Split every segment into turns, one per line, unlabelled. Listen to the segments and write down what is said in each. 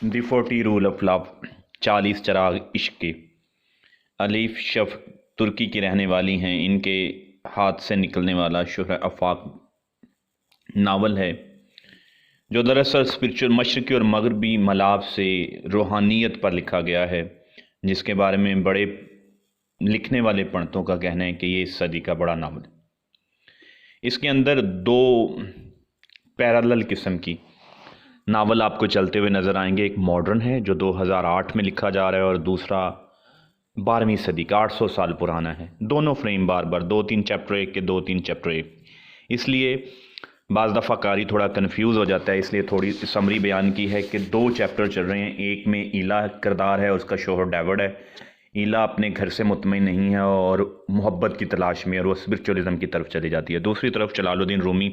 The 40 role of لو، 40 چراغ عشق کے۔ الیف شف ترکی کی رہنے والی ہیں۔ ان کے ہاتھ سے نکلنے والا شہر آفاق ناول ہے جو دراصل اسپرچل مشرقی اور مغربی ملاب سے روحانیت پر لکھا گیا ہے، جس کے بارے میں بڑے لکھنے والے پنڈتوں کا کہنا ہے کہ یہ اس صدی کا بڑا ناول ہے۔ اس کے اندر دو پیرالل قسم کی ناول آپ کو چلتے ہوئے نظر آئیں گے۔ ایک ماڈرن ہے جو 2008 میں لکھا جا رہا ہے، اور دوسرا 12ویں صدی کا 800 سال پرانا ہے۔ دونوں فریم بار بار 2-3 چیپٹر ایک کے 2-3 چیپٹر ایک، اس لیے بعض دفعہ قاری تھوڑا کنفیوز ہو جاتا ہے، اس لیے تھوڑی سمری بیان کی ہے کہ 2 چیپٹر چل رہے ہیں۔ ایک میں ایلا کردار ہے، اس کا شوہر ڈیوڈ ہے۔ ایلا اپنے گھر سے مطمئن نہیں ہے اور محبت کی تلاش میں، اور وہ اسپرچولیزم کی طرف چلی جاتی ہے۔ دوسری طرف جلال الدین رومی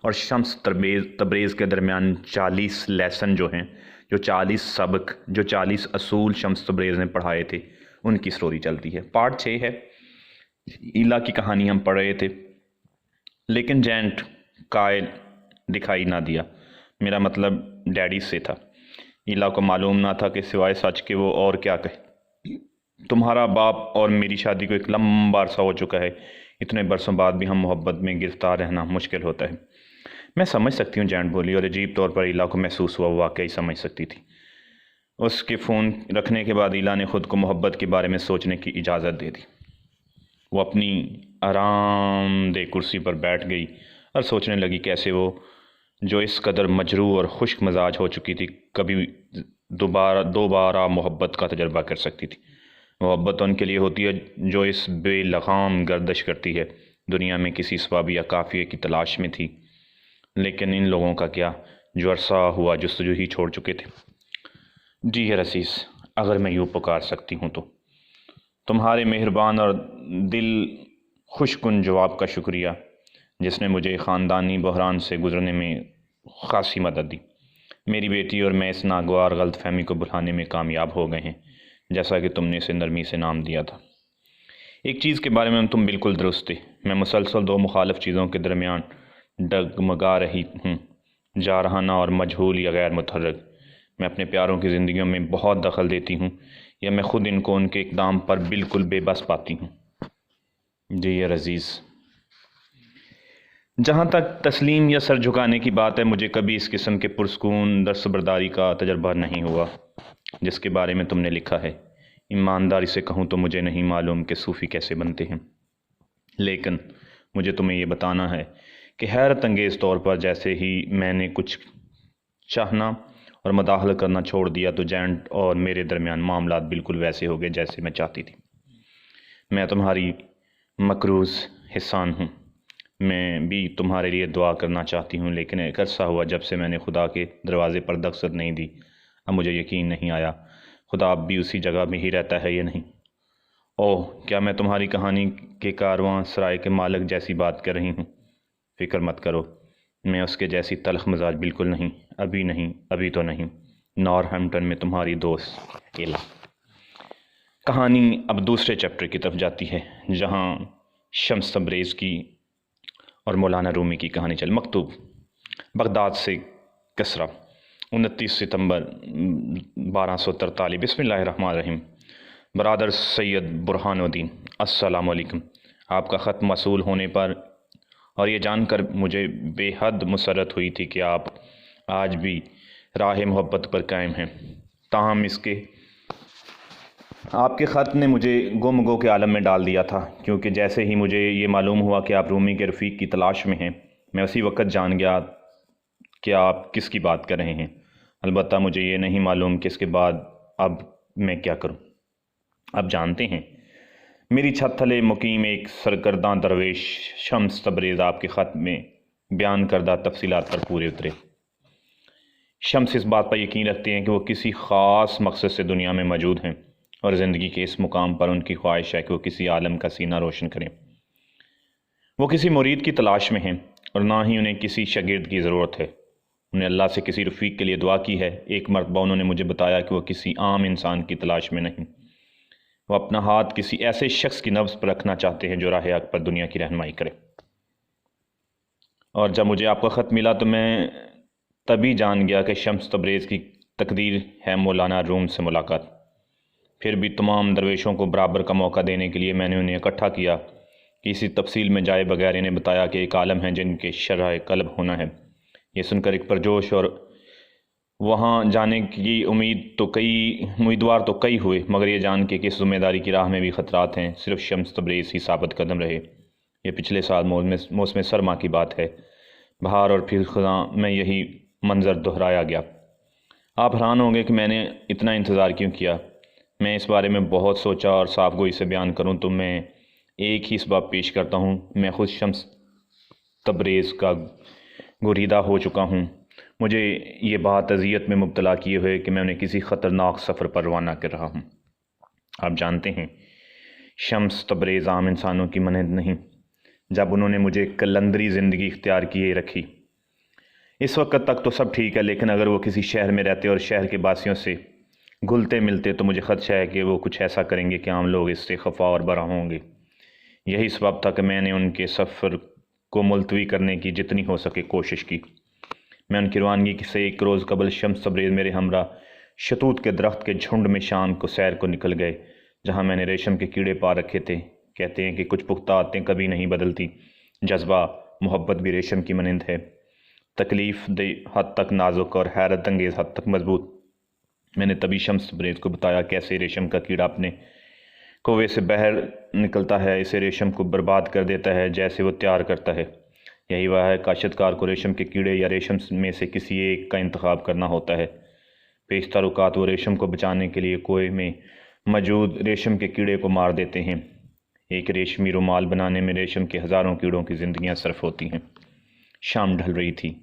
اور شمس تبریز کے درمیان 40 لیسن جو ہیں، جو 40 سبق، جو 40 اصول شمس تبریز نے پڑھائے تھے، ان کی سٹوری چلتی ہے۔ پارٹ 6 ہے، ایلا کی کہانی ہم پڑھ رہے تھے، لیکن جینٹ قائل دکھائی نہ دیا۔ میرا مطلب ڈیڈی سے تھا۔ ایلا کو معلوم نہ تھا کہ سوائے سچ کے وہ اور کیا کہے۔ تمہارا باپ اور میری شادی کو ایک لمبا عرصہ ہو چکا ہے، اتنے برسوں بعد بھی ہم محبت میں گرفتار رہنا مشکل ہوتا ہے۔ میں سمجھ سکتی ہوں، جینٹ بولی، اور عجیب طور پر ایلا کو محسوس ہوا وہ واقعی سمجھ سکتی تھی۔ اس کے فون رکھنے کے بعد ایلا نے خود کو محبت کے بارے میں سوچنے کی اجازت دے دی۔ وہ اپنی آرام دہ کرسی پر بیٹھ گئی اور سوچنے لگی کیسے وہ، جو اس قدر مجروح اور خشک مزاج ہو چکی تھی، کبھی دوبارہ محبت کا تجربہ کر سکتی تھی۔ محبت ان کے لیے ہوتی ہے جو اس بے لغام گردش کرتی ہے، دنیا میں کسی ثواب یا قافیے کی تلاش میں تھی۔ لیکن ان لوگوں کا کیا جو عرصہ ہوا جستجو ہی چھوڑ چکے تھے؟ جی ہے عزیز، اگر میں یوں پکار سکتی ہوں تو۔ تمہارے مہربان اور دل خوش کن جواب کا شکریہ، جس نے مجھے خاندانی بحران سے گزرنے میں خاصی مدد دی۔ میری بیٹی اور میں اس ناگوار غلط فہمی کو بھلانے میں کامیاب ہو گئے ہیں، جیسا کہ تم نے اسے نرمی سے نام دیا تھا۔ ایک چیز کے بارے میں تم بالکل درست تھے، میں مسلسل 2 مخالف چیزوں کے درمیان ڈگمگا رہی ہوں، جارحانہ اور مجہول یا غیر متحرک۔ میں اپنے پیاروں کی زندگیوں میں بہت دخل دیتی ہوں، یا میں خود ان کو ان کے اقدام پر بالکل بے بس پاتی ہوں۔ جی یہ عزیز، جہاں تک تسلیم یا سر جھکانے کی بات ہے، مجھے کبھی اس قسم کے پرسکون دستبرداری کا تجربہ نہیں ہوا جس کے بارے میں تم نے لکھا ہے۔ ایمانداری سے کہوں تو مجھے نہیں معلوم کہ صوفی کیسے بنتے ہیں، لیکن مجھے تمہیں یہ بتانا ہے کہ حیرت انگیز طور پر جیسے ہی میں نے کچھ چاہنا اور مداخلت کرنا چھوڑ دیا، تو جینٹ اور میرے درمیان معاملات بالکل ویسے ہو گئے جیسے میں چاہتی تھی۔ میں تمہاری مقروض احسان ہوں، میں بھی تمہارے لیے دعا کرنا چاہتی ہوں، لیکن ایک عرصہ ہوا جب سے میں نے خدا کے دروازے پر دستک نہیں دی۔ اب مجھے یقین نہیں آیا خدا اب بھی اسی جگہ میں ہی رہتا ہے یا نہیں۔ اوہ، کیا میں تمہاری کہانی کے کارواں سرائے کے مالک جیسی بات کر رہی ہوں؟ فکر مت کرو، میں اس کے جیسی تلخ مزاج بالکل نہیں، ابھی تو نہیں۔ نارتھہمپٹن میں تمہاری دوست ایلا۔ کہانی اب دوسرے چیپٹر کی طرف جاتی ہے، جہاں شمس تبریز کی اور مولانا رومی کی کہانی چل۔ مکتوب بغداد سے کسرا، 29 ستمبر 1243۔ بسم اللہ الرحمن الرحیم۔ برادر سید برہان الدین، السلام علیکم۔ آپ کا خط موصول ہونے پر اور یہ جان کر مجھے بے حد مسرت ہوئی تھی کہ آپ آج بھی راہ محبت پر قائم ہیں۔ تاہم آپ کے خط نے مجھے گم گو کے عالم میں ڈال دیا تھا، کیونکہ جیسے ہی مجھے یہ معلوم ہوا کہ آپ رومی کے رفیق کی تلاش میں ہیں، میں اسی وقت جان گیا کہ آپ کس کی بات کر رہے ہیں۔ البتہ مجھے یہ نہیں معلوم کہ اس کے بعد اب میں کیا کروں۔ اب جانتے ہیں، میری چھت تھلے مقیم ایک سرگرداں درویش شمس تبریز آپ کے خط میں بیان کردہ تفصیلات پر پورے اترے۔ شمس اس بات پر یقین رکھتے ہیں کہ وہ کسی خاص مقصد سے دنیا میں موجود ہیں، اور زندگی کے اس مقام پر ان کی خواہش ہے کہ وہ کسی عالم کا سینہ روشن کریں۔ وہ کسی مرید کی تلاش میں ہیں، اور نہ ہی انہیں کسی شاگرد کی ضرورت ہے۔ انہیں اللہ سے کسی رفیق کے لیے دعا کی ہے۔ ایک مرتبہ انہوں نے مجھے بتایا کہ وہ کسی عام انسان کی تلاش میں نہیں، وہ اپنا ہاتھ کسی ایسے شخص کی نبض پر رکھنا چاہتے ہیں جو راہ حق پر دنیا کی رہنمائی کرے۔ اور جب مجھے آپ کا خط ملا تو میں تبھی جان گیا کہ شمس تبریز کی تقدیر ہے مولانا روم سے ملاقات۔ پھر بھی تمام درویشوں کو برابر کا موقع دینے کے لیے میں نے انہیں اکٹھا کیا کہ اسی تفصیل میں جائے بغیر انہیں بتایا کہ ایک عالم ہے جن کے شرح قلب ہونا ہے۔ یہ سن کر ایک پرجوش اور وہاں جانے کی امیدوار تو کئی ہوئے، مگر یہ جان کے کہ اس ذمہ داری کی راہ میں بھی خطرات ہیں، صرف شمس تبریز ہی ثابت قدم رہے۔ یہ پچھلے سال موسم سرما کی بات ہے۔ بہار اور پھر خزاں میں یہی منظر دہرایا گیا۔ آپ حیران ہوں گے کہ میں نے اتنا انتظار کیوں کیا۔ میں اس بارے میں بہت سوچا اور صاف گوئی سے بیان کروں تو میں ایک ہی اسباب پیش کرتا ہوں۔ میں خود شمس تبریز کا گریدہ ہو چکا ہوں۔ مجھے یہ بات اذیت میں مبتلا کیے ہوئے کہ میں انہیں کسی خطرناک سفر پر روانہ کر رہا ہوں۔ آپ جانتے ہیں شمس تبریز عام انسانوں کی مانند نہیں۔ جب انہوں نے مجھے کلندری زندگی اختیار کیے رکھی، اس وقت تک تو سب ٹھیک ہے، لیکن اگر وہ کسی شہر میں رہتے اور شہر کے باسیوں سے گھلتے ملتے تو مجھے خدشہ ہے کہ وہ کچھ ایسا کریں گے کہ عام لوگ اس سے خفا اور برا ہوں گے۔ یہی سبب تھا کہ میں نے ان کے سفر کو ملتوی کرنے کی جتنی ہو سکے کوشش کی۔ میں ان کی روانگی سے ایک روز قبل شمس تبریز میرے ہمراہ شتوت کے درخت کے جھنڈ میں شام کو سیر کو نکل گئے، جہاں میں نے ریشم کے کیڑے پا رکھے تھے۔ کہتے ہیں کہ کچھ پختہ عادتیں کبھی نہیں بدلتی۔ جذبہ محبت بھی ریشم کی مانند ہے، تکلیف دہ حد تک نازک اور حیرت انگیز حد تک مضبوط۔ میں نے تبھی شمس تبریز کو بتایا کیسے ریشم کا کیڑا اپنے کوے سے باہر نکلتا ہے، اسے ریشم کو برباد کر دیتا ہے جیسے وہ تیار کرتا ہے۔ یہی وہ ہے، کاشتکار کو ریشم کے کیڑے یا ریشم میں سے کسی ایک کا انتخاب کرنا ہوتا ہے۔ پیشتر اوقات وہ ریشم کو بچانے کے لیے کوے میں موجود ریشم کے کیڑے کو مار دیتے ہیں۔ ایک ریشمی رومال بنانے میں ریشم کے ہزاروں کیڑوں کی زندگیاں صرف ہوتی ہیں۔ شام ڈھل رہی تھی،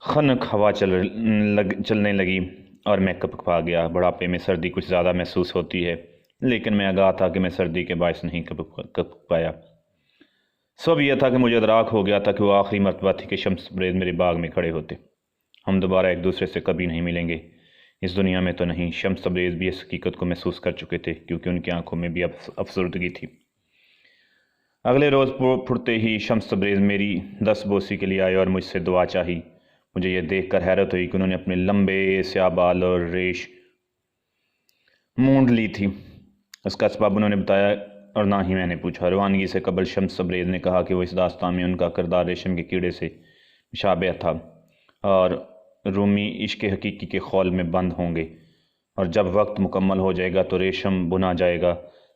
خنک ہوا چلنے لگی اور میں کپکپا گیا۔ بڑھاپے میں سردی کچھ زیادہ محسوس ہوتی ہے، لیکن میں آگاہ تھا کہ میں سردی کے باعث نہیں کپک پایا۔ سب یہ تھا کہ مجھے ادراک ہو گیا تھا کہ وہ آخری مرتبہ تھی کہ شمس تبریز میرے باغ میں کھڑے ہوتے۔ ہم دوبارہ ایک دوسرے سے کبھی نہیں ملیں گے، اس دنیا میں تو نہیں۔ شمس تبریز بھی اس حقیقت کو محسوس کر چکے تھے، کیونکہ ان کی آنکھوں میں بھی افسردگی تھی۔ اگلے روز پھرتے ہی شمس تبریز میری دست بوسی کے لیے آئے اور مجھ سے دعا چاہی۔ مجھے یہ دیکھ کر حیرت ہوئی کہ انہوں نے اپنے لمبے سیاہ بال اور ریش مونڈ لی تھی۔ اس کا اسباب انہوں نے بتایا اور نہ ہی میں نے پوچھا۔ روانگی سے قبل شمس تبریز نے کہا کہ وہ اس داستان میں ان کا کردار ریشم کے کیڑے سے مشابہ تھا اور رومی عشق حقیقی کے خول میں بند ہوں گے، اور جب وقت مکمل ہو جائے گا تو ریشم بنا جائے گا،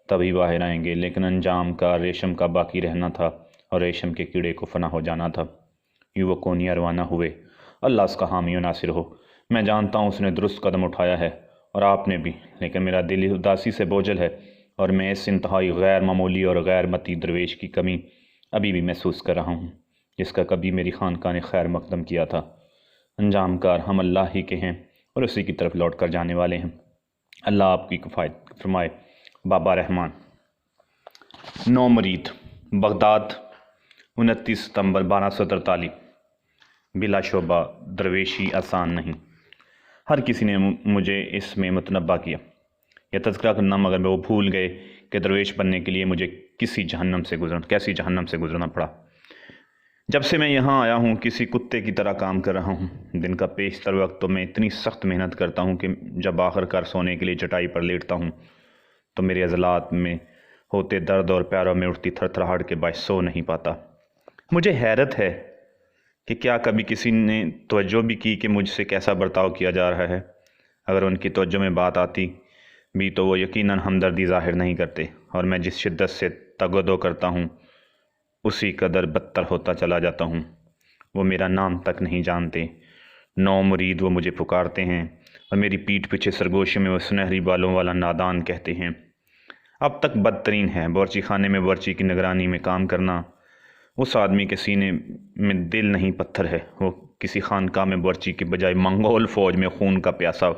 تبھی باہر آئیں گے۔ لیکن انجام کا ریشم کا باقی رہنا تھا اور ریشم کے کیڑے کو فنا ہو جانا تھا۔ یوں وہ کونیا روانہ ہوئے۔ اللہ اس کا حامی و ناصر ہو۔ میں جانتا ہوں اس نے درست قدم اٹھایا ہے، اور آپ نے بھی، لیکن میرا دل اداسی سے بوجھل ہے اور میں اس انتہائی غیر معمولی اور غیر متی درویش کی کمی ابھی بھی محسوس کر رہا ہوں، جس کا کبھی میری خانقاہ نے خیر مقدم کیا تھا۔ انجام کار ہم اللہ ہی کے ہیں اور اسی کی طرف لوٹ کر جانے والے ہیں۔ اللہ آپ کی کفایت فرمائے۔ بابا رحمان۔ 9 مرید، بغداد، 29 ستمبر 1243۔ بلا شبہ درویشی آسان نہیں۔ ہر کسی نے مجھے اس میں متنبہ کیا، یہ تذکرہ کرنا، مگر وہ بھول گئے کہ درویش بننے کے لیے مجھے کیسی جہنم سے گزرنا پڑا۔ جب سے میں یہاں آیا ہوں کسی کتے کی طرح کام کر رہا ہوں۔ دن کا بیشتر وقت تو میں اتنی سخت محنت کرتا ہوں کہ جب آخر کار سونے کے لیے چٹائی پر لیٹتا ہوں تو میرے عضلات میں ہوتے درد اور پیروں میں اٹھتی تھر تھراہٹ کے باعث سو نہیں پاتا۔ مجھے حیرت ہے کہ کیا کبھی کسی نے توجہ بھی کی کہ مجھ سے کیسا برتاؤ کیا جا رہا ہے۔ اگر ان کی توجہ میں بات آتی بھی تو وہ یقیناً ہمدردی ظاہر نہیں کرتے، اور میں جس شدت سے تگ و دو کرتا ہوں اسی قدر بدتر ہوتا چلا جاتا ہوں۔ وہ میرا نام تک نہیں جانتے۔ 9 مرید وہ مجھے پکارتے ہیں اور میری پیٹھ پیچھے سرگوشی میں وہ سنہری بالوں والا نادان کہتے ہیں۔ اب تک بدترین ہے، باورچی خانے میں باورچی کی نگرانی میں کام کرنا۔ اس آدمی کے سینے میں دل نہیں پتھر ہے، وہ کسی خانقاہ میں باورچی کے بجائے منگول فوج میں خون کا پیاسا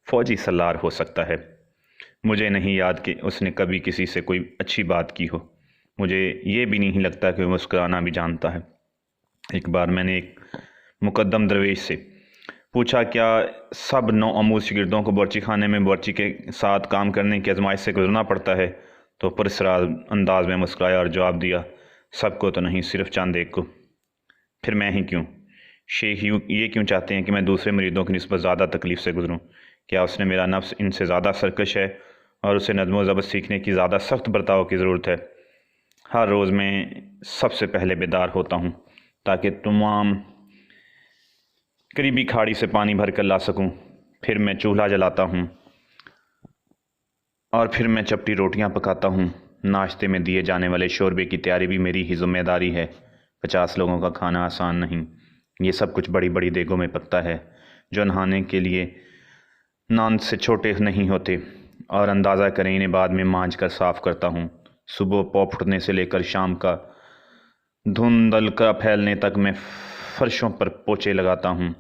فوجی سالار ہو سکتا ہے۔ مجھے نہیں یاد کہ اس نے کبھی کسی سے کوئی اچھی بات کی ہو۔ مجھے یہ بھی نہیں لگتا کہ وہ مسکرانا بھی جانتا ہے۔ ایک بار میں نے ایک مقدم درویش سے پوچھا کیا سب 9 آموز شاگردوں کو باورچی خانے میں باورچی کے ساتھ کام کرنے کی آزمائش سے گزرنا پڑتا ہے، تو پراسرار انداز میں مسکرایا اور جواب دیا، سب کو تو نہیں، صرف چند ایک کو۔ پھر میں ہی کیوں؟ شیخ یہ کیوں چاہتے ہیں کہ میں دوسرے مریدوں کی نسبت زیادہ تکلیف سے گزروں؟ کیا اس نے میرا نفس ان سے زیادہ سرکش ہے اور اسے نظم و ضبط سیکھنے کی زیادہ سخت برتاؤ کی ضرورت ہے؟ ہر روز میں سب سے پہلے بیدار ہوتا ہوں تاکہ تمام قریبی کھاڑی سے پانی بھر کر لا سکوں۔ پھر میں چولہا جلاتا ہوں اور پھر میں چپٹی روٹیاں پکاتا ہوں۔ ناشتے میں دیے جانے والے شوربے کی تیاری بھی میری ہی ذمہ داری ہے۔ 50 لوگوں کا کھانا آسان نہیں۔ یہ سب کچھ بڑی بڑی دیگوں میں پکتا ہے جو نہانے کے لیے نان سے چھوٹے نہیں ہوتے، اور اندازہ کریں انہیں بعد میں مانجھ کر صاف کرتا ہوں۔ صبح پو پھٹنے سے لے کر شام کا دھندلکا پھیلنے تک میں فرشوں پر پوچے لگاتا ہوں،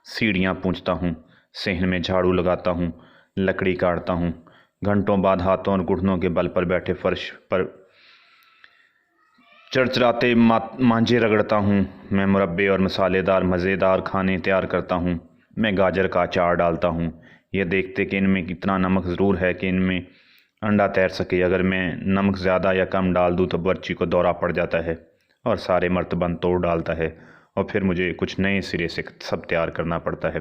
سیڑھیاں پونچھتا ہوں، صحن میں جھاڑو لگاتا ہوں، لکڑی کاٹتا ہوں۔ گھنٹوں بعد ہاتھوں اور گھٹنوں کے بل پر بیٹھے فرش پر چرچراتے مانجے رگڑتا ہوں۔ میں مربے اور مسالے دار مزیدار کھانے تیار کرتا ہوں۔ میں گاجر کا اچار ڈالتا ہوں، یہ دیکھتے کہ ان میں کتنا نمک ضرور ہے کہ ان میں انڈا تیر سکے۔ اگر میں نمک زیادہ یا کم ڈال دوں تو برچی کو دورہ پڑ جاتا ہے اور سارے مرتبان توڑ ڈالتا ہے، اور پھر مجھے کچھ نئے سرے سے سب تیار کرنا پڑتا ہے۔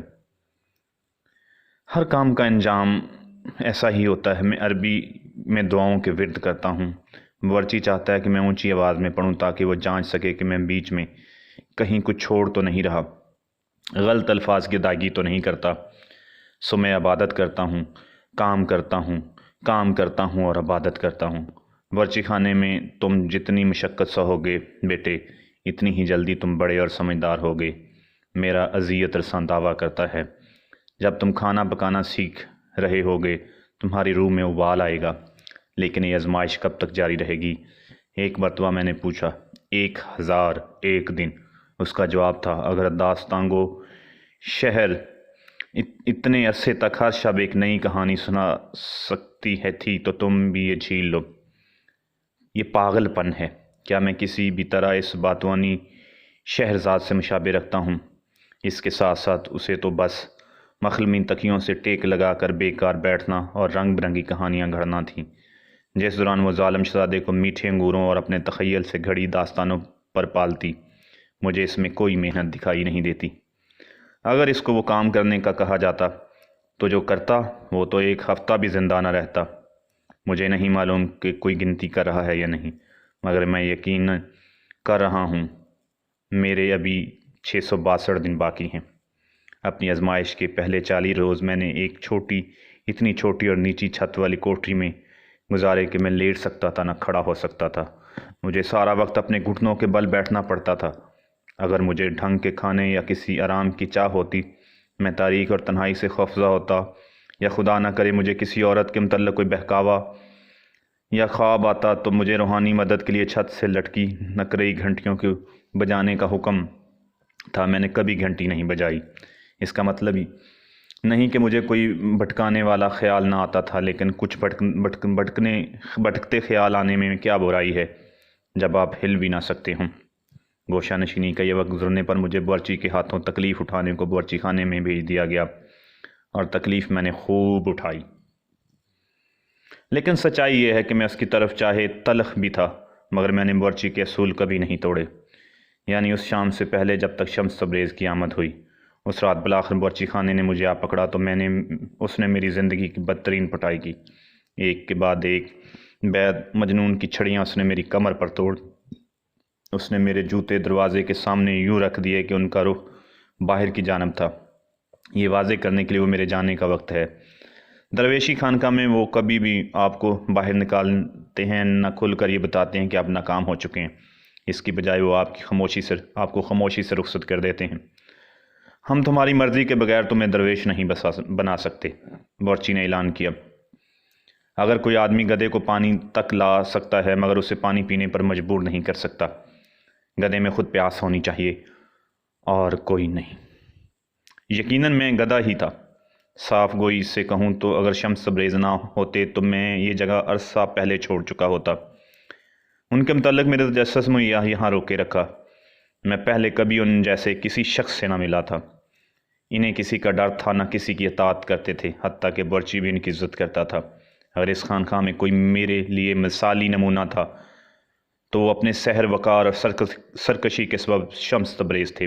ہر کام کا انجام ایسا ہی ہوتا ہے۔ میں عربی میں دعاؤں کے ورد کرتا ہوں۔ باورچی چاہتا ہے کہ میں اونچی آواز میں پڑھوں تاکہ وہ جانچ سکے کہ میں بیچ میں کہیں کچھ چھوڑ تو نہیں رہا، غلط الفاظ کی ادائیگی تو نہیں کرتا۔ سو میں عبادت کرتا ہوں، کام کرتا ہوں اور عبادت کرتا ہوں۔ باورچی خانے میں تم جتنی مشقت سہوگے بیٹے، اتنی ہی جلدی تم بڑے اور سمجھدار ہوگے، میرا اذیت رساں دعویٰ کرتا ہے۔ جب تم کھانا پکانا سیکھ رہے ہوگے تمہاری روح میں ابال آئے گا، لیکن یہ آزمائش کب تک جاری رہے گی؟ ایک مرتبہ میں نے پوچھا، 1001 دن؟ اس کا جواب تھا، اگر داستانگو شہر اتنے عرصے تک ہر شب ایک نئی کہانی سنا سکتی تھی تو تم بھی یہ جھیل لو۔ یہ پاگل پن ہے۔ کیا میں کسی بھی طرح اس باتوانی شہرزاد سے مشابہ رکھتا ہوں؟ اس کے ساتھ ساتھ اسے تو بس مخلمی تکیوں سے ٹیک لگا کر بیکار بیٹھنا اور رنگ برنگی کہانیاں گھڑنا تھیں، جس دوران وہ ظالم شہزادے کو میٹھے انگوروں اور اپنے تخیل سے گھڑی داستانوں پر پالتی۔ مجھے اس میں کوئی محنت دکھائی نہیں دیتی۔ اگر اس کو وہ کام کرنے کا کہا جاتا تو جو کرتا وہ تو 1 ہفتہ بھی زندہ نہ رہتا۔ مجھے نہیں معلوم کہ کوئی گنتی کر رہا ہے یا نہیں، مگر میں یقین کر رہا ہوں میرے ابھی 662 دن باقی ہیں۔ اپنی آزمائش کے پہلے 40 روز میں نے ایک اتنی چھوٹی اور نیچی چھت والی کوٹری میں گزارے کہ میں لیٹ سکتا تھا نہ کھڑا ہو سکتا تھا۔ مجھے سارا وقت اپنے گھٹنوں کے بل بیٹھنا پڑتا تھا۔ اگر مجھے ڈھنگ کے کھانے یا کسی آرام کی چاہ ہوتی، میں تاریک اور تنہائی سے خوفزدہ ہوتا، یا خدا نہ کرے مجھے کسی عورت کے متعلق کوئی بہکاوا یا خواب آتا تو مجھے روحانی مدد کے لیے چھت سے لٹکی نقرئی گھنٹیوں کو بجانے کا حکم تھا۔ میں نے کبھی گھنٹی نہیں بجائی۔ اس کا مطلب ہی نہیں کہ مجھے کوئی بھٹکانے والا خیال نہ آتا تھا، لیکن کچھ بھٹکتے خیال آنے میں کیا برائی ہے جب آپ ہل بھی نہ سکتے ہوں۔ گوشہ نشینی کا یہ وقت گزرنے پر مجھے باورچی کے ہاتھوں تکلیف اٹھانے کو باورچی خانے میں بھیج دیا گیا، اور تکلیف میں نے خوب اٹھائی۔ لیکن سچائی یہ ہے کہ میں اس کی طرف چاہے تلخ بھی تھا، مگر میں نے باورچی کے اصول کبھی نہیں توڑے۔ یعنی اس شام سے پہلے جب تک شمس تبریز کی آمد ہوئی، اس رات بالآخر باورچی خانے نے مجھے آ پکڑا تو اس نے میری زندگی کی بدترین پٹائی کی۔ ایک کے بعد ایک بید مجنون کی چھڑیاں اس نے میری کمر پر توڑ۔ اس نے میرے جوتے دروازے کے سامنے یوں رکھ دیے کہ ان کا رخ باہر کی جانب تھا، یہ واضح کرنے کے لیے وہ میرے جانے کا وقت ہے۔ درویشی خانقاہ میں وہ کبھی بھی آپ کو باہر نکالتے ہیں نہ کھل کر یہ بتاتے ہیں کہ آپ ناکام ہو چکے ہیں۔ اس کی بجائے وہ آپ کو خاموشی سے رخصت کر دیتے ہیں۔ ہم تمہاری مرضی کے بغیر تمہیں درویش نہیں بنا سکتے، باورچی نے اعلان کیا۔ اگر کوئی آدمی گدھے کو پانی تک لا سکتا ہے مگر اسے پانی پینے پر مجبور نہیں کر سکتا، گدھے میں خود پیاس ہونی چاہیے اور کوئی نہیں۔ یقیناً میں گدھا ہی تھا۔ صاف گوئی سے کہوں تو اگر شمس تبریز نہ ہوتے تو میں یہ جگہ عرصہ پہلے چھوڑ چکا ہوتا۔ ان کے متعلق میرے تجسس میں یہاں روکے رکھا۔ میں پہلے کبھی ان جیسے کسی شخص سے نہ ملا تھا۔ انہیں کسی کا ڈر تھا، نہ کسی کی اطاعت کرتے تھے، حتیٰ کہ باورچی بھی ان کی عزت کرتا تھا۔ اگر اس خانقاہ میں کوئی میرے لیے مثالی نمونہ تھا تو وہ اپنے سحر وقار اور سرکشی کے سبب شمس تبریز تھے۔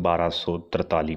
1243।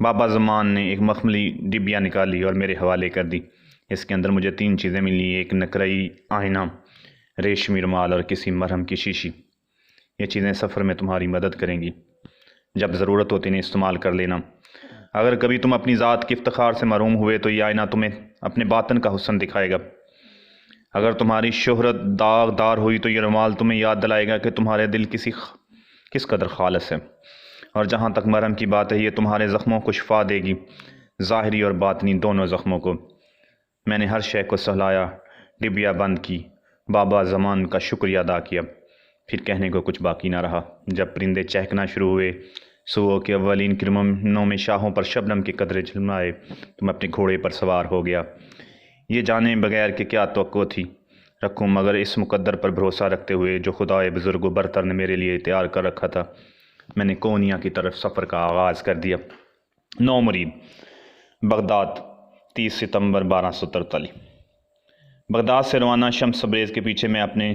بابا زمان نے ایک مخملی ڈبیا نکالی اور میرے حوالے کر دی۔ اس کے اندر مجھے 3 چیزیں ملی، ایک نقرئی آئینہ، ریشمی رومال اور کسی مرہم کی شیشی۔ یہ چیزیں سفر میں تمہاری مدد کریں گی، جب ضرورت ہوتی انہیں استعمال کر لینا۔ اگر کبھی تم اپنی ذات کے افتخار سے محروم ہوئے تو یہ آئینہ تمہیں اپنے باطن کا حسن دکھائے گا۔ اگر تمہاری شہرت داغدار ہوئی تو یہ رومال تمہیں یاد دلائے گا کہ تمہارے دل کس قدر خالص ہے۔ اور جہاں تک مرہم کی بات ہے، یہ تمہارے زخموں کو شفا دے گی، ظاہری اور باطنی دونوں زخموں کو۔ میں نے ہر شے کو سہلایا، ڈبیا بند کی، بابا زمان کا شکریہ ادا کیا، پھر کہنے کو کچھ باقی نہ رہا۔ جب پرندے چہکنا شروع ہوئے، صبح کے اولین کرمنوں میں شاہوں پر شبنم کے قطرے جھلمائے، تو میں اپنے گھوڑے پر سوار ہو گیا، یہ جانے بغیر کہ کیا توقع تھی رکھوں، مگر اس مقدر پر بھروسہ رکھتے ہوئے جو خدائے بزرگ و برتر نے میرے لیے تیار کر رکھا تھا، میں نے کونیا کی طرف سفر کا آغاز کر دیا۔ 9 مرید، بغداد، 30 ستمبر 1243۔ بغداد سے روانہ شمس تبریز کے پیچھے میں اپنے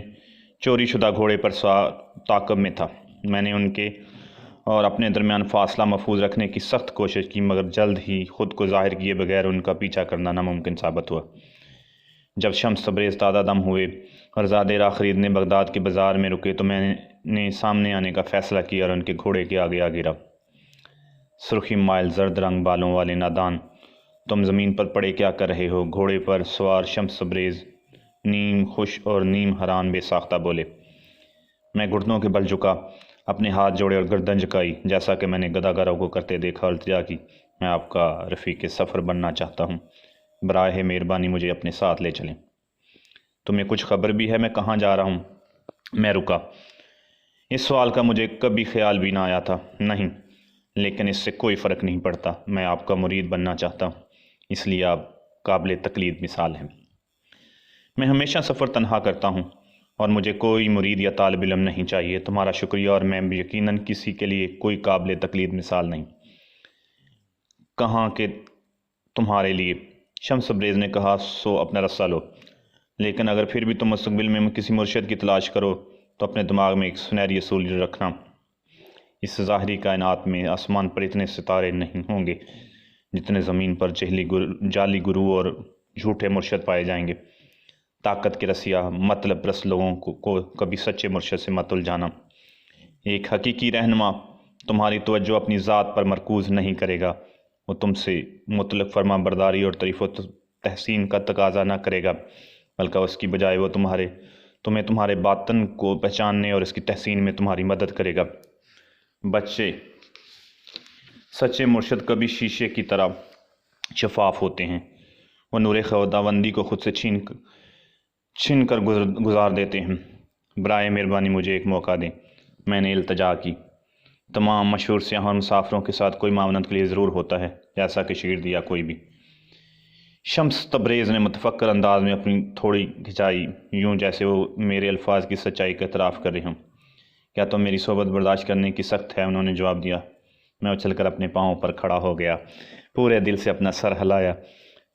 چوری شدہ گھوڑے پر سوار تعاقب میں تھا۔ میں نے ان کے اور اپنے درمیان فاصلہ محفوظ رکھنے کی سخت کوشش کی، مگر جلد ہی خود کو ظاہر کیے بغیر ان کا پیچھا کرنا ناممکن ثابت ہوا۔ جب شمس تبریز تازہ دم ہوئے اور زیادہ راہ خریدنے بغداد کے بازار میں رکے تو میں نے سامنے آنے کا فیصلہ کیا اور ان کے گھوڑے کے آگے گرا۔ سرخی مائل زرد رنگ بالوں والے نادان، تم زمین پر پڑے کیا کر رہے ہو؟ گھوڑے پر سوار شمس تبریز نیم خوش اور نیم حیران بے ساختہ بولے۔ میں گھٹنوں کے بل جھکا، اپنے ہاتھ جوڑے اور گردن جھکائی، جیسا کہ میں نے گداگروں کو کرتے دیکھا، اور التجا کی، میں آپ کا رفیق سفر بننا چاہتا ہوں، براہ مہربانی مجھے اپنے ساتھ لے چلیں۔ تمہیں کچھ خبر بھی ہے میں کہاں جا رہا ہوں؟ میں رکا۔ اس سوال کا مجھے کبھی خیال بھی نہ آیا تھا۔ نہیں، لیکن اس سے کوئی فرق نہیں پڑتا، میں آپ کا مرید بننا چاہتا ہوں، اس لیے آپ قابل تقلید مثال ہیں۔ میں ہمیشہ سفر تنہا کرتا ہوں اور مجھے کوئی مرید یا طالب علم نہیں چاہیے۔ تمہارا شکریہ، اور میں یقیناً کسی کے لیے کوئی قابل تقلید مثال نہیں۔ کہاں کہ تمہارے لیے، شمس تبریز نے کہا، سو اپنا رسہ لو، لیکن اگر پھر بھی تم مستقبل میں کسی مرشد کی تلاش کرو تو اپنے دماغ میں ایک سنہری اصول رکھنا، اس ظاہری کائنات میں آسمان پر اتنے ستارے نہیں ہوں گے جتنے زمین پر جعلی گرو اور جھوٹے مرشد پائے جائیں گے۔ طاقت کے رسیہ مطلب پرست لوگوں کو کبھی سچے مرشد سے مت الجھانا۔ ایک حقیقی رہنما تمہاری توجہ اپنی ذات پر مرکوز نہیں کرے گا، وہ تم سے مطلق فرما برداری اور تعریف و تحسین کا تقاضا نہ کرے گا، بلکہ اس کی بجائے وہ تمہیں تمہارے باطن کو پہچاننے اور اس کی تحسین میں تمہاری مدد کرے گا۔ بچے، سچے مرشد کبھی شیشے کی طرح شفاف ہوتے ہیں، وہ نور خداوندی کو خود سے چھن کر گزار دیتے ہیں۔ برائے مہربانی مجھے ایک موقع دیں، میں نے التجا کی۔ تمام مشہور سیاحوں اور مسافروں کے ساتھ کوئی معاونت کے لیے ضرور ہوتا ہے، جیسا کہ شگرد یا کوئی بھی۔ شمس تبریز نے متفکر انداز میں اپنی تھوڑی کھچائی، یوں جیسے وہ میرے الفاظ کی سچائی کا اعتراف کر رہے ہوں۔ کیا تم میری صحبت برداشت کرنے کی سخت ہے؟ انہوں نے جواب دیا۔ میں اچھل کر اپنے پاؤں پر کھڑا ہو گیا، پورے دل سے اپنا سر ہلایا۔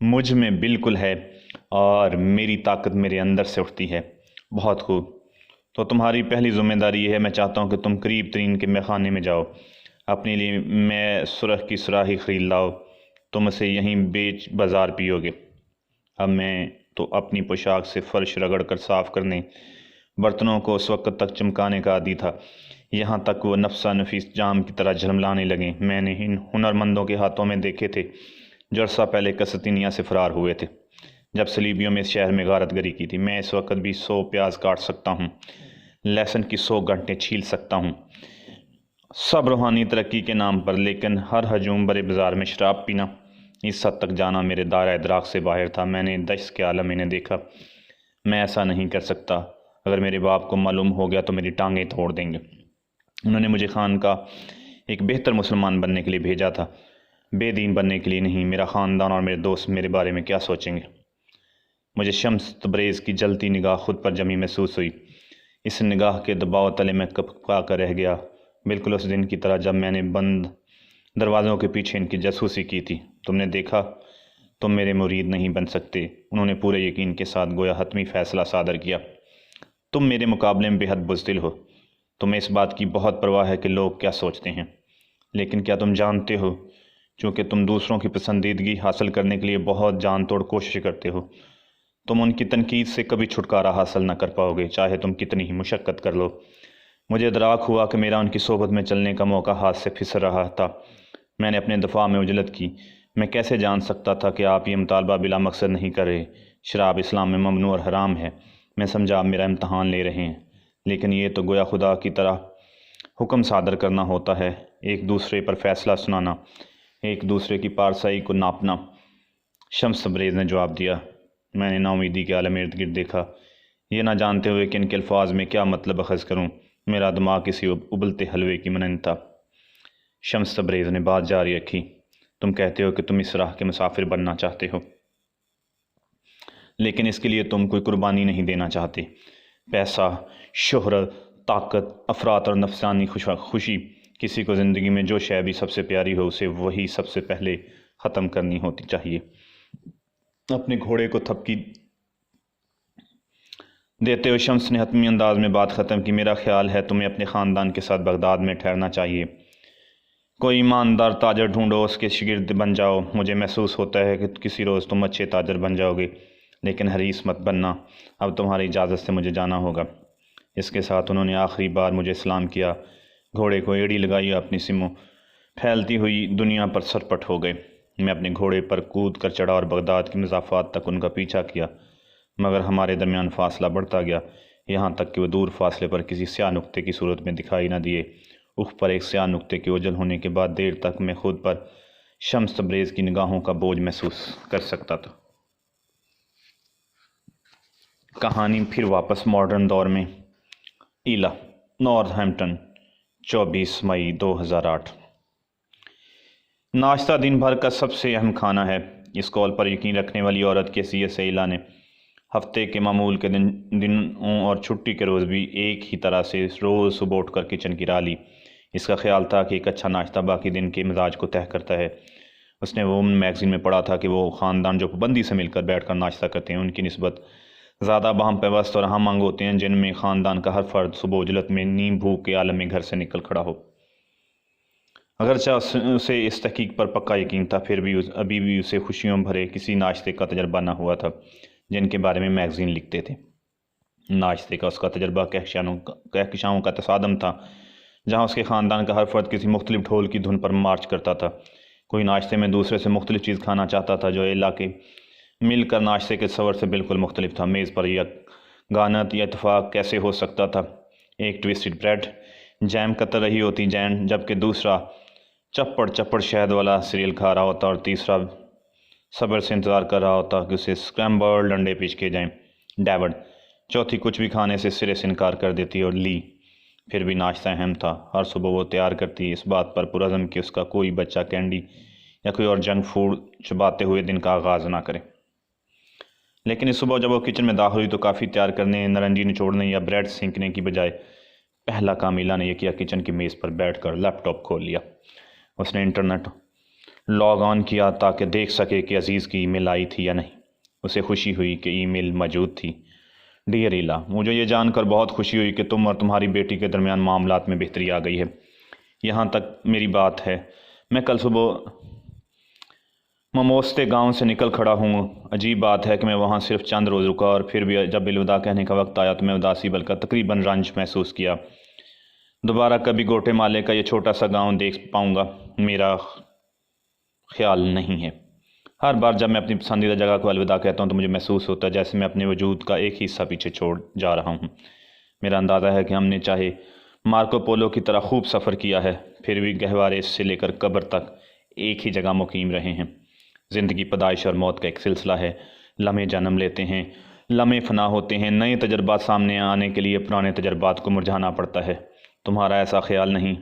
مجھ میں بالکل ہے، اور میری طاقت میرے اندر سے اٹھتی ہے۔ بہت خوب، تو تمہاری پہلی ذمہ داری یہ ہے، میں چاہتا ہوں کہ تم قریب ترین کے میخانے میں جاؤ، اپنے لیے میں سرخ کی سراہی خرید لاؤ، تم اسے یہیں بیچ بازار پیو گے۔ اب میں تو اپنی پوشاک سے فرش رگڑ کر صاف کرنے، برتنوں کو اس وقت تک چمکانے کا عادی تھا، یہاں تک وہ نفسہ نفیس جام کی طرح جھلملانے لگیں۔ میں نے ان ہنرمندوں کے ہاتھوں میں دیکھے تھے جو عرصہ پہلے قسطنطنیہ سے فرار ہوئے تھے، جب صلیبیوں میں اس شہر میں غارت گری کی تھی۔ میں اس وقت بھی 100 پیاز کاٹ سکتا ہوں، لہسن کی 100 گھنٹے چھیل سکتا ہوں، سب روحانی ترقی کے نام پر، لیکن ہر ہجوم برے بازار میں شراب پینا، اس حد تک جانا میرے دائرہ ادراک سے باہر تھا۔ میں نے دہشت کے عالم میں دیکھا، میں ایسا نہیں کر سکتا۔ اگر میرے باپ کو معلوم ہو گیا تو میری ٹانگیں توڑ دیں گے۔ انہوں نے مجھے خان کا ایک بہتر مسلمان بننے کے لیے بھیجا تھا، بے دین بننے کے لیے نہیں۔ میرا خاندان اور میرے دوست میرے بارے میں کیا سوچیں گے؟ مجھے شمس تبریز کی جلتی نگاہ خود پر جمی محسوس ہوئی۔ اس نگاہ کے دباؤ تلے میں کپکپا کر رہ گیا، بالکل اس دن کی طرح جب میں نے بند دروازوں کے پیچھے ان کی جاسوسی کی تھی۔ تم نے دیکھا، تم میرے مرید نہیں بن سکتے، انہوں نے پورے یقین کے ساتھ گویا حتمی فیصلہ صادر کیا۔ تم میرے مقابلے میں بے حد بزدل ہو، تمہیں اس بات کی بہت پرواہ ہے کہ لوگ کیا سوچتے ہیں، لیکن کیا تم جانتے ہو چونکہ تم دوسروں کی پسندیدگی حاصل کرنے کے لیے بہت جان توڑ کوشش کرتے ہو، تم ان کی تنقید سے کبھی چھٹکارا حاصل نہ کر پاؤ گے، چاہے تم کتنی ہی مشقت کر لو۔ مجھے ادراک ہوا کہ میرا ان کی صحبت میں چلنے کا موقع ہاتھ سے پھسل رہا تھا۔ میں نے اپنے دفاع میں عجلت کی۔ میں کیسے جان سکتا تھا کہ آپ یہ مطالبہ بلا مقصد نہیں کر رہے؟ شراب اسلام میں ممنوع اور حرام ہے۔ میں سمجھا آپ میرا امتحان لے رہے ہیں، لیکن یہ تو گویا خدا کی طرح حکم صادر کرنا ہوتا ہے، ایک دوسرے پر فیصلہ سنانا، ایک دوسرے کی پارسائی کو ناپنا۔ شمس تبریز نے جواب دیا۔ میں نے نا امیدی کے عالم ارد گرد دیکھا، یہ نہ جانتے ہوئے کہ ان کے الفاظ میں کیا مطلب اخذ کروں۔ میرا دماغ کسی ابلتے حلوے کی مانند تھا۔ شمس تبریز نے بات جاری رکھی۔ تم کہتے ہو کہ تم اس راہ کے مسافر بننا چاہتے ہو، لیکن اس کے لیے تم کوئی قربانی نہیں دینا چاہتے۔ پیسہ، شہرت، طاقت، افراط اور نفسانی خوشی، کسی کو زندگی میں جو شے بھی سب سے پیاری ہو اسے وہی سب سے پہلے ختم کرنی ہوتی چاہیے۔ اپنے گھوڑے کو تھپکی دیتے ہوئے شمس نے حتمی انداز میں بات ختم کی۔ میرا خیال ہے تمہیں اپنے خاندان کے ساتھ بغداد میں ٹھہرنا چاہیے، کوئی ایماندار تاجر ڈھونڈو، اس کے شاگرد بن جاؤ۔ مجھے محسوس ہوتا ہے کہ کسی روز تم اچھے تاجر بن جاؤ گے، لیکن حریص مت بننا۔ اب تمہاری اجازت سے مجھے جانا ہوگا۔ اس کے ساتھ انہوں نے آخری بار مجھے سلام کیا، گھوڑے کو ایڑی لگائی اور اپنی سموں پھیلتی ہوئی دنیا پر سرپٹ ہو گئے۔ میں اپنے گھوڑے پر کود کر چڑھا اور بغداد کی مضافات تک ان کا پیچھا کیا، مگر ہمارے درمیان فاصلہ بڑھتا گیا، یہاں تک کہ وہ دور فاصلے پر کسی سیاہ نقطے کی صورت میں دکھائی نہ دیے۔ افق پر ایک سیاہ نقطے کے اوجھل ہونے کے بعد دیر تک میں خود پر شمس تبریز کی نگاہوں کا بوجھ محسوس کر سکتا تھا۔ کہانی پھر واپس ماڈرن دور میں۔ ایلا، نارتھ ہیمپٹن، 24 مئی 2008۔ ناشتہ دن بھر کا سب سے اہم کھانا ہے، اس قول پر یقین رکھنے والی عورت کی حیثیت سے ایلا نے ہفتے کے معمول کے دنوں اور چھٹی کے روز بھی ایک ہی طرح سے روز صبح اٹھ کر کچن کی راہ لی۔ اس کا خیال تھا کہ ایک اچھا ناشتہ باقی دن کے مزاج کو طے کرتا ہے۔ اس نے وومن میگزین میں پڑھا تھا کہ وہ خاندان جو پابندی سے مل کر بیٹھ کر ناشتہ کرتے ہیں ان کی نسبت زیادہ باہم پیوست اور ہم آہنگ ہوتے ہیں جن میں خاندان کا ہر فرد صبح اجلت میں نیم بھوک کے عالم میں گھر سے نکل کھڑا ہو۔ اگرچہ اسے اس تحقیق پر پکا یقین تھا، پھر بھی ابھی بھی اسے خوشیوں بھرے کسی ناشتے کا تجربہ نہ ہوا تھا جن کے بارے میں میگزین لکھتے تھے۔ ناشتے کا اس کا تجربہ کہکشاؤں کا تصادم تھا، جہاں اس کے خاندان کا ہر فرد کسی مختلف ڈھول کی دھن پر مارچ کرتا تھا۔ کوئی ناشتے میں دوسرے سے مختلف چیز کھانا چاہتا تھا، جو ایلا کے مل کر ناشتے کے تصور سے بالکل مختلف تھا۔ میز پر یکگانت یا اتفاق کیسے ہو سکتا تھا؟ ایک ٹوسٹڈ بریڈ جیم کتر رہی ہوتی جبکہ دوسرا چپڑ شہد والا سیریل کھا رہا ہوتا، اور تیسرا صبر سے انتظار کر رہا ہوتا کہ اسے اسکرمبلڈ انڈے پیش کیے جائیں۔ ڈیوڈ، چوتھی کچھ بھی کھانے سے سرے سے انکار کر دیتی، اور لی پھر بھی ناشتہ اہم تھا۔ ہر صبح وہ تیار کرتی، اس بات پر پرعزم کہ اس کا کوئی بچہ کینڈی یا کوئی اور جنک فوڈ چباتے ہوئے دن کا آغاز نہ کرے۔ لیکن اس صبح جب وہ کچن میں داخل ہوئی تو کافی تیار کرنے، نارنجی نچوڑنے یا بریڈ سینکنے کی بجائے پہلا کام ایلا نے یہ کیا، کچن کی میز پر بیٹھ کر لیپ ٹاپ کھول لیا۔ اس نے انٹرنیٹ لاگ آن کیا تاکہ دیکھ سکے کہ عزیز کی ای میل آئی تھی یا نہیں۔ اسے خوشی ہوئی کہ ای میل موجود تھی۔ ڈیئر ایلا، مجھے یہ جان کر بہت خوشی ہوئی کہ تم اور تمہاری بیٹی کے درمیان معاملات میں بہتری آ گئی ہے۔ یہاں تک میری بات ہے، میں کل صبح مموستے گاؤں سے نکل کھڑا ہوں۔ عجیب بات ہے کہ میں وہاں صرف چند روز رکا، اور پھر بھی جب الوداع کہنے کا وقت آیا تو میں اداسی بلکہ تقریباً رنج محسوس کیا۔ دوبارہ کبھی گوٹے مالے کا یہ چھوٹا سا گاؤں دیکھ پاؤں گا میرا خیال نہیں ہے۔ ہر بار جب میں اپنی پسندیدہ جگہ کو الوداع کہتا ہوں تو مجھے محسوس ہوتا ہے جیسے میں اپنے وجود کا ایک حصہ پیچھے چھوڑ جا رہا ہوں۔ میرا اندازہ ہے کہ ہم نے چاہے مارکو پولو کی طرح خوب سفر کیا ہے، پھر بھی گہوارے سے لے کر قبر تک ایک ہی جگہ مقیم رہے ہیں۔ زندگی پیدائش اور موت کا ایک سلسلہ ہے، لمحے جنم لیتے ہیں، لمحے فنا ہوتے ہیں، نئے تجربات سامنے آنے کے لیے پرانے تجربات کو مرجھانا پڑتا ہے۔ تمہارا ایسا خیال نہیں؟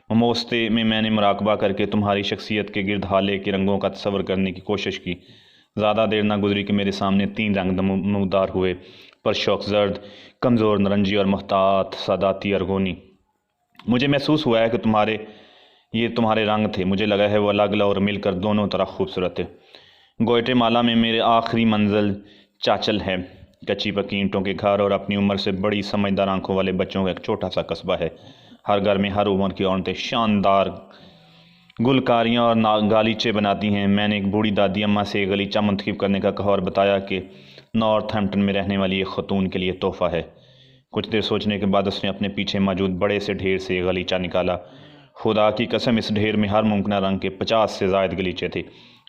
مموستے میں نے مراقبہ کر کے تمہاری شخصیت کے گرد حالے کے رنگوں کا تصور کرنے کی کوشش کی۔ زیادہ دیر نہ گزری کہ میرے سامنے 3 رنگ نمودار ہوئے، پرشوک زرد، کمزور نارنجی اور محتاط ساداتی ارگونی۔ مجھے محسوس ہوا ہے کہ یہ تمہارے رنگ تھے۔ مجھے لگا ہے وہ الگ اور مل کر دونوں طرح خوبصورت ہے۔ گوئٹے مالا میں میرے آخری منزل چاچل ہے، کچی پکی اینٹوں کے گھر اور اپنی عمر سے بڑی سمجھدار آنکھوں والے بچوں کا ایک چھوٹا سا قصبہ ہے۔ ہر گھر میں ہر عمر کی عورتیں شاندار گلکاریاں اور گالیچے بناتی ہیں۔ میں نے ایک بوڑھی دادی اماں سے غلیچہ منتخب کرنے کا کہا اور بتایا کہ نارتھ ہیمپٹن میں رہنے والی ایک خاتون کے لیے تحفہ ہے۔ کچھ دیر سوچنے کے بعد اس نے اپنے پیچھے موجود بڑے سے ڈھیر سے غلیچہ نکالا۔ خدا کی قسم اس ڈھیر میں ہر ممکنہ رنگ کے 50 سے زائد گلیچے تھے۔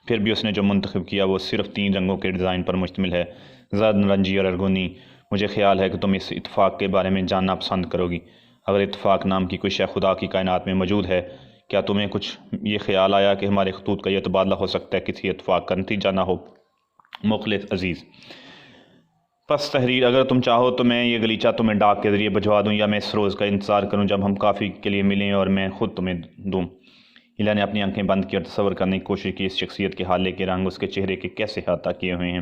پھر بھی اس نے جو منتخب کیا وہ صرف 3 رنگوں کے ڈیزائن پر مشتمل ہے، زرد، نارنجی اور ارگونی۔ مجھے خیال ہے کہ تم اس اتفاق کے بارے میں جاننا پسند کرو گی۔ اگر اتفاق نام کی کوئی شے خدا کی کائنات میں موجود ہے، کیا تمہیں کچھ یہ خیال آیا کہ ہمارے خطوط کا یہ تبادلہ ہو سکتا ہے کسی اتفاق کا نتیجہ نہ ہو؟ مخلص عزیز، پس تحریر، اگر تم چاہو تو میں یہ گلیچہ تمہیں ڈاک کے ذریعے بھجوا دوں، یا میں اس روز کا انتظار کروں جب ہم کافی کے لیے ملیں اور میں خود تمہیں دوں۔ ایلا نے اپنی آنکھیں بند کی اور تصور کرنے کی کوشش کی اس شخصیت کے حالے کے رنگ اس کے چہرے کے کیسے احاطہ کیے ہوئے ہیں۔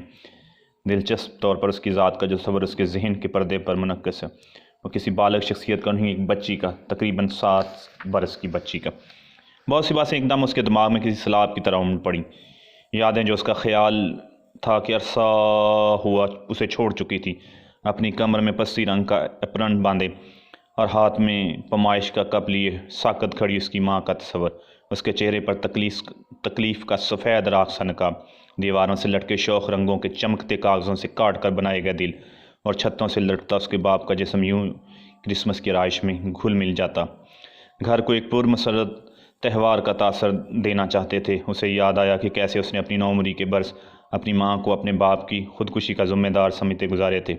دلچسپ طور پر اس کی ذات کا جو تصور اس کے ذہن کے پردے پر منعکس ہے، وہ کسی بالغ شخصیت کا نہیں، ایک بچی کا، تقریباً 7 برس کی بچی کا۔ بہت سی باتیں ایک دم اس کے دماغ میں کسی سیلاب کی طرح امڑ پڑیں۔ یادیں جو اس کا خیال تھا کہ عرصہ ہوا اسے چھوڑ چکی تھی۔ اپنی کمر میں پستی رنگ کا اپرن باندھے اور ہاتھ میں پمائش کا کپ لیے ساکت کھڑی اس کی ماں کا تصور، اس کے چہرے پر تکلیف کا سفید راکھ سا نقاب، دیواروں سے لٹکے شوخ رنگوں کے چمکتے کاغذوں سے کاٹ کر بنائے گئے دل، اور چھتوں سے لٹکتا اس کے باپ کا جسم یوں کرسمس کی رہائش میں گھل مل جاتا۔ گھر کو ایک پرمسرت تہوار کا تاثر دینا چاہتے تھے۔ اسے یاد آیا کہ کیسے اس نے اپنی نوعمری کے برس اپنی ماں کو اپنے باپ کی خودکشی کا ذمہ دار سمجھتے گزارے تھے۔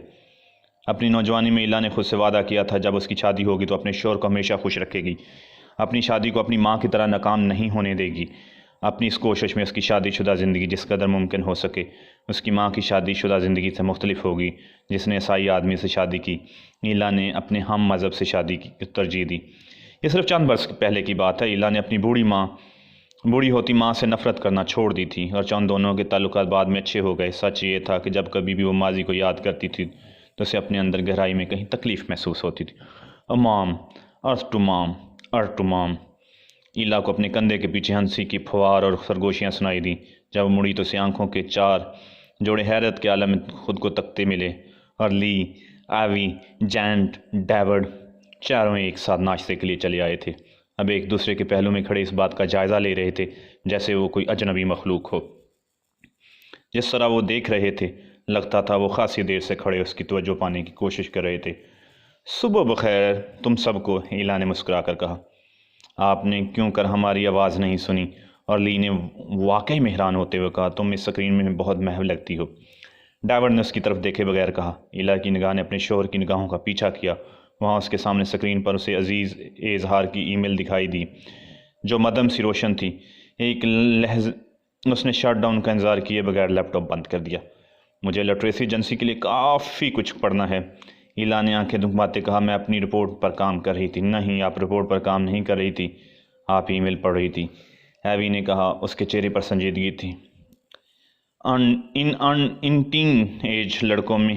اپنی نوجوانی میں ایلا نے خود سے وعدہ کیا تھا جب اس کی شادی ہوگی تو اپنے شوہر کو ہمیشہ خوش رکھے گی، اپنی شادی کو اپنی ماں کی طرح ناکام نہیں ہونے دے گی۔ اپنی اس کوشش میں اس کی شادی شدہ زندگی جس قدر ممکن ہو سکے اس کی ماں کی شادی شدہ زندگی سے مختلف ہوگی جس نے عیسائی آدمی سے شادی کی۔ ایلا نے اپنے ہم مذہب سے شادی کی ترجیح دی۔ یہ صرف چند برس پہلے کی بات ہے۔ ایلا نے اپنی بوڑھی ہوتی ماں سے نفرت کرنا چھوڑ دی تھی، اور چند دونوں کے تعلقات بعد میں اچھے ہو گئے۔ سچ یہ تھا کہ جب کبھی بھی وہ ماضی کو یاد کرتی تھی تو اسے اپنے اندر گہرائی میں کہیں تکلیف محسوس ہوتی تھی۔ مام، ارتھ ٹو مام۔ ایلا کو اپنے کندھے کے پیچھے ہنسی کی پھوار اور سرگوشیاں سنائی دیں۔ جب وہ مڑی تو اسے آنکھوں کے 4 جوڑے حیرت کے عالم میں خود کو تکتے ملے، اور لی، ایوی، جینٹ، ڈیوڈ چاروں ایک ساتھ ناشتے کے لیے چلے آئے تھے۔ اب ایک دوسرے کے پہلو میں کھڑے اس بات کا جائزہ لے رہے تھے جیسے وہ کوئی اجنبی مخلوق ہو۔ جس طرح وہ دیکھ رہے تھے لگتا تھا وہ خاصی دیر سے کھڑے اس کی توجہ پانے کی کوشش کر رہے تھے۔ صبح بخیر تم سب کو، ایلا نے مسکرا کر کہا۔ آپ نے کیوں کر ہماری آواز نہیں سنی؟ اور لی نے واقعی حیران ہوتے ہوئے کہا، تم اس سکرین میں بہت محو لگتی ہو۔ ڈیوڈ نے اس کی طرف دیکھے بغیر کہا۔ ایلا کی نگاہ نے اپنے شوہر کی نگاہوں کا پیچھا کیا۔ وہاں اس کے سامنے سکرین پر اسے عزیز اظہار کی ای میل دکھائی دی جو مدھم سی روشن تھی۔ ایک لحظ اس نے شٹ ڈاؤن کا انتظار کیے بغیر لیپ ٹاپ بند کر دیا۔ مجھے لٹریسی ایجنسی کے لیے کافی کچھ پڑھنا ہے، ایلا نے آنکھیں دھمکاتے کہا۔ میں اپنی رپورٹ پر کام کر رہی تھی۔ نہیں، آپ رپورٹ پر کام نہیں کر رہی تھی، آپ ای میل پڑھ رہی تھی، ایوی نے کہا۔ اس کے چہرے پر سنجیدگی تھی۔ ان ٹین ایج لڑکوں میں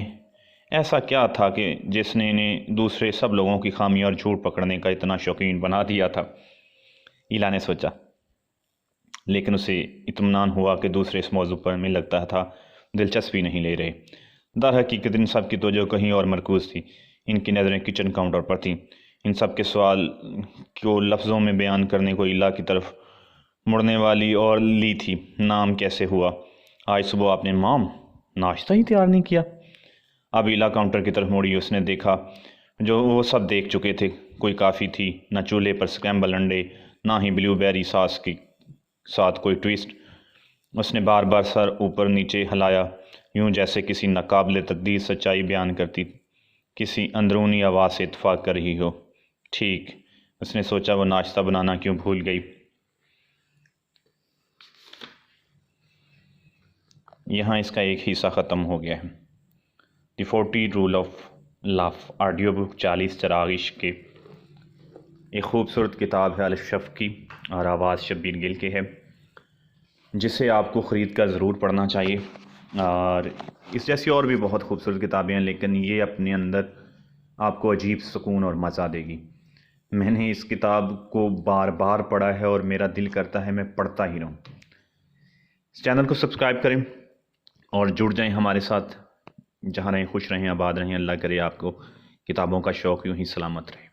ایسا کیا تھا کہ جس نے انہیں دوسرے سب لوگوں کی خامیاں اور جھوٹ پکڑنے کا اتنا شوقین بنا دیا تھا؟ ایلا نے سوچا، لیکن اسے اطمینان ہوا کہ دوسرے اس موضوع پر میں لگتا تھا دلچسپی نہیں لے رہے۔ در حقیقت ان سب کی توجہ کہیں اور مرکوز تھی۔ ان کی نظریں کچن کاؤنٹر پر تھیں۔ ان سب کے سوال کو لفظوں میں بیان کرنے کو ایلا کی طرف مڑنے والی اور لی تھی۔ نام کیسے ہوا؟ آج صبح آپ نے مام ناشتہ ہی تیار نہیں کیا؟ اب ایلا کاؤنٹر کی طرف مڑی۔ اس نے دیکھا جو وہ سب دیکھ چکے تھے، کوئی کافی تھی، نہ چولہے پر سکریمبل انڈے، نہ ہی بلیو بیری ساس کے ساتھ کوئی ٹویسٹ۔ اس نے بار بار سر اوپر نیچے ہلایا، یوں جیسے کسی ناقابل تقدیر سچائی بیان کرتی کسی اندرونی آواز سے اتفاق کر رہی ہو۔ ٹھیک، اس نے سوچا، وہ ناشتہ بنانا کیوں بھول گئی۔ یہاں اس کا ایک حصہ ختم ہو گیا ہے۔ دی 40 رول آف لف، آڈیو بک 40 چراغ عشق کے، ایک خوبصورت کتاب ہے الف شفق کی، اور آواز شبیر گل کے ہے، جسے آپ کو خرید کر ضرور پڑھنا چاہیے۔ اور اس جیسی اور بھی بہت خوبصورت کتابیں ہیں، لیکن یہ اپنے اندر آپ کو عجیب سکون اور مزہ دے گی۔ میں نے اس کتاب کو بار بار پڑھا ہے اور میرا دل کرتا ہے میں پڑھتا ہی رہوں۔ اس چینل کو سبسکرائب کریں اور جڑ جائیں ہمارے ساتھ۔ جہاں رہیں خوش رہیں، آباد رہیں۔ اللہ کرے آپ کو کتابوں کا شوق یوں ہی سلامت رہے۔